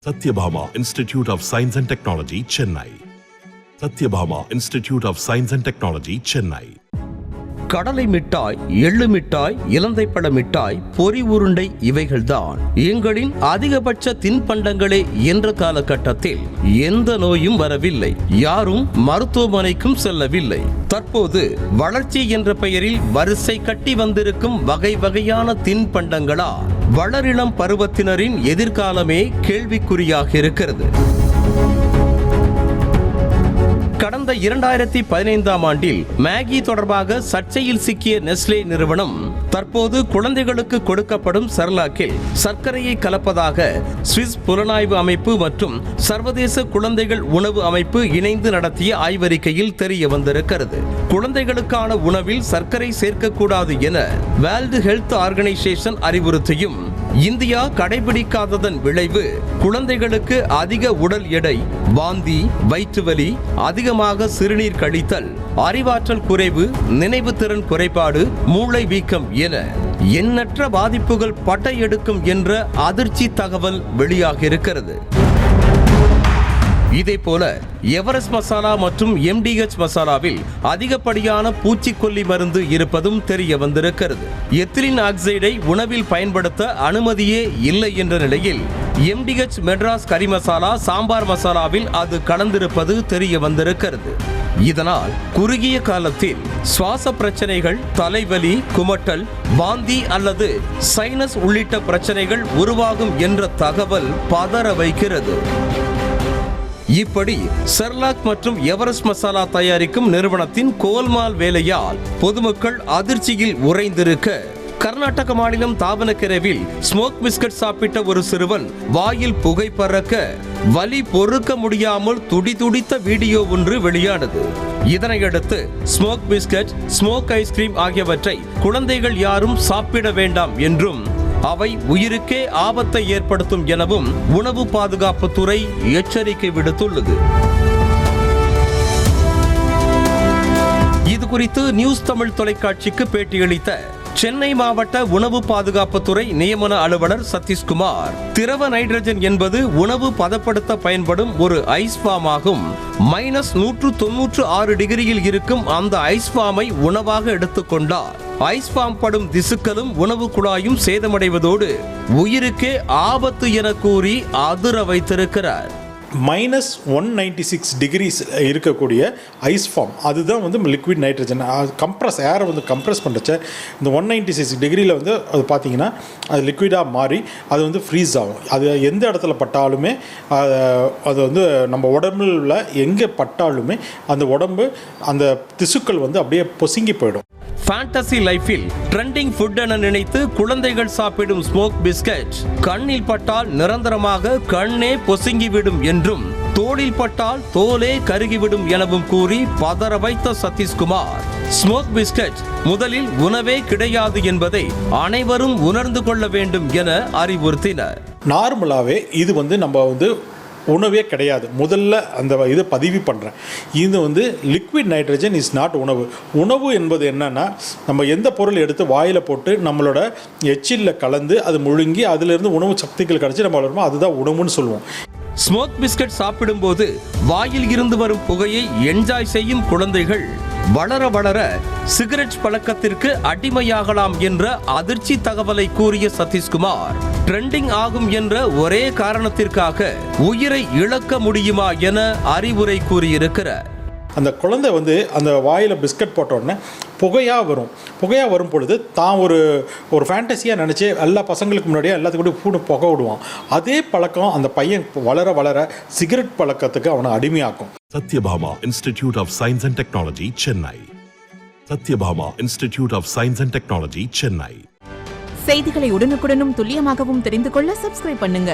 Satyabhama Institute of Science and Technology, Chennai. Satyabhama Institute of Science and Technology, Chennai. கடலை மிட்டாய், எள்ளு மிட்டாய், இலந்தைப்பழ மிட்டாய், பொரி உருண்டை இவைகள்தான் எங்களின் அதிகபட்ச தின்பண்டங்களே என்ற காலகட்டத்தில் எந்த நோயும் வரவில்லை, யாரும் மருத்துவமனைக்கும் செல்லவில்லை. தற்போது வளர்ச்சி என்ற பெயரில் வரிசை கட்டி வந்திருக்கும் வகை வகையான தின்பண்டங்களா வளரிளம் பருவத்தினரின் எதிர்காலமே கேள்விக்குறியாக இருக்கிறது. கடந்த 2015ஆம் ஆண்டில் மேகி தொடர்பாக சர்ச்சையில் சிக்கிய நெஸ்லே நிறுவனம் தற்போது குழந்தைகளுக்கு கொடுக்கப்படும் செர்லாக்கில் சர்க்கரையை கலப்பதாக சுவிஸ் புலனாய்வு அமைப்பு மற்றும் சர்வதேச குழந்தைகள் உணவு அமைப்பு இணைந்து நடத்திய ஆய்வறிக்கையில் தெரிய வந்திருக்கிறது. குழந்தைகளுக்கான உணவில் சர்க்கரை சேர்க்கக்கூடாது என வேர்ல்டு ஹெல்த் ஆர்கனைசேஷன் அறிவுறுத்தியும் இந்தியா கடைபிடிக்காததன் விளைவு குழந்தைகளுக்கு அதிக உடல் எடை, வாந்தி, வயிற்றுவலி, அதிகமாக சிறுநீர் கழித்தல், அறிவாற்றல் குறைவு, நினைவு திறன் குறைபாடு, மூளை வீக்கம் என எண்ணற்ற பாதிப்புகள் பட்டையெடுக்கும் என்ற அதிர்ச்சி தகவல் வெளியாகியிருக்கிறது. இதேபோல எவரெஸ்ட் மசாலா மற்றும் MDH மசாலாவில் அதிகப்படியான பூச்சிக்கொல்லி மருந்து இருப்பதும் தெரிய வந்திருக்கிறது. எத்திலின் ஆக்சைடை உணவில் பயன்படுத்த அனுமதியே இல்லை என்ற நிலையில் MDH மெட்ராஸ் கறி மசாலா, சாம்பார் மசாலாவில் அது கலந்திருப்பது தெரிய வந்திருக்கிறது. இதனால் குறுகிய காலத்தில் சுவாச பிரச்சனைகள், தலைவலி, குமட்டல், வாந்தி அல்லது சைனஸ் உள்ளிட்ட பிரச்சனைகள் உருவாகும் என்ற தகவல் பதற வைக்கிறது. இப்படி செர்லாக் மற்றும் எவரெஸ்ட் மசாலா தயாரிக்கும் நிறுவனத்தின் கோல்மால் வேலையால் பொதுமக்கள் அதிர்ச்சியில் உறைந்திருக்க, கர்நாடக மாநிலம் தாவனகெரேவில் ஸ்மோக் பிஸ்கட் சாப்பிட்ட ஒரு சிறுவன் வாயில் புகை பறக்க வலி பொறுக்க முடியாமல் துடிதுடித்த வீடியோ ஒன்று வெளியானது. இதனையடுத்து ஸ்மோக் பிஸ்கட், ஸ்மோக் ஐஸ்கிரீம் ஆகியவற்றை குழந்தைகள் யாரும் சாப்பிட வேண்டாம் என்றும் அவை உயிருக்கே ஆபத்தை ஏற்படுத்தும் எனவும் உணவு பாதுகாப்புத்துறை எச்சரிக்கை விடுத்துள்ளது. இது குறித்து நியூஸ் தமிழ் தொலைக்காட்சிக்கு பேட்டியளித்த சென்னை மாவட்ட உணவு பாதுகாப்புத்துறை நியமன அலுவலர் சதீஷ்குமார், திரவ நைட்ரஜன் என்பது உணவு பதப்படுத்த பயன்படும் ஒரு ஐஸ் ஃபார்ம் ஆகும். -196 டிகிரியில் இருக்கும் அந்த ஐஸ் ஃபார்மை உணவாக எடுத்துக்கொண்டால் ஐஸ் ஃபார்ம் படும் திசுக்களும் உணவு குழாயும் சேதமடைவதோடு உயிருக்கே ஆபத்து என கூறி அதிர வைத்திருக்கிறார். -196 டிகிரிஸ் இருக்கக்கூடிய ஐஸ் ஃபார்ம், அதுதான் வந்து லிக்விட் நைட்ரஜன். ஏரை வந்து கம்ப்ரெஸ் பண்ணுறச்ச இந்த 196 டிகிரியில் வந்து அது பார்த்திங்கன்னா அது லிக்விடாக மாறி அது வந்து ஃப்ரீஸ் ஆகும். அது எந்த இடத்துல பட்டாலுமே அது வந்து நம்ம உடம்புல எங்கே பட்டாலுமே அந்த உடம்பு அந்த திசுக்கள் வந்து அப்படியே பொசுங்கி போயிடும். ஃபேண்டசி லைஃபில் ட்ரெண்டிங் ஃபுட் என நினைத்து குழந்தைகள் சாப்பிடும் ஸ்மோக் பிஸ்கட் கண்ணில் பட்டால் நிரந்தரமாக கண்ணே பொசுங்கிவிடும் என்றும், தோளில் பட்டால் தோலே கருகிவிடும் எனவும் கூறி பதற வைத்த சதீஷ்குமார், ஸ்மோக் பிஸ்கட் முதலில் உணவே கிடையாது என்பதை அனைவரும் உணர்ந்து கொள்ள வேண்டும் என அறிவுறுத்தினர். நார்மலாகவே இது வந்து நம்ம வந்து உணவே கிடையாது. முதல்ல அந்த இதை பதிவு பண்ணுறேன். இது வந்து லிக்விட் நைட்ரஜன் இஸ் நாட் உணவு. உணவு என்பது என்னென்னா, நம்ம எந்த பொருள் எடுத்து வாயில் போட்டு நம்மளோட எச்சிலில் கலந்து அது முழுங்கி அதிலிருந்து உணவு சக்திகள் கிடச்சி நம்ம வளருமோ அதுதான் உணவுன்னு சொல்லுவோம். ஸ்மோக் பிஸ்கட் சாப்பிடும்போது வாயில் இருந்து வரும் புகையை என்ஜாய் செய்யும் குழந்தைகள் வளர வளர சிகரெட் பழக்கத்திற்கு அடிமையாகலாம் என்ற அதிர்ச்சி தகவலை கூறிய சதீஷ்குமார், ட்ரெண்டிங் ஆகும் என்ற ஒரே காரணத்திற்காக உயிரை இழக்க முடியுமா என அறிவுரை கூறியிருக்கிறார். அந்த குழந்தை வந்து அந்த வாயில் பிஸ்கட் போட்டோடனே புகையாக வரும் பொழுது தான் ஒரு ஃபேண்டஸியாக நினச்சி எல்லா பசங்களுக்கு முன்னாடியே எல்லாத்துக்கூட கூட புகை விடுவான். அதே பழக்கம் அந்த பையன் வளர வளர சிகரெட் பழக்கத்துக்கு அவனை அடிமையாக்கும். Satyabhama Institute of Science and Technology, Chennai. Satyabhama Institute of Science and Technology, Chennai. செய்திகளை உடனுக்குடனும் துல்லியமாகவும் தெரிந்து கொள்ள சப்ஸ்கிரைப் பண்ணுங்க.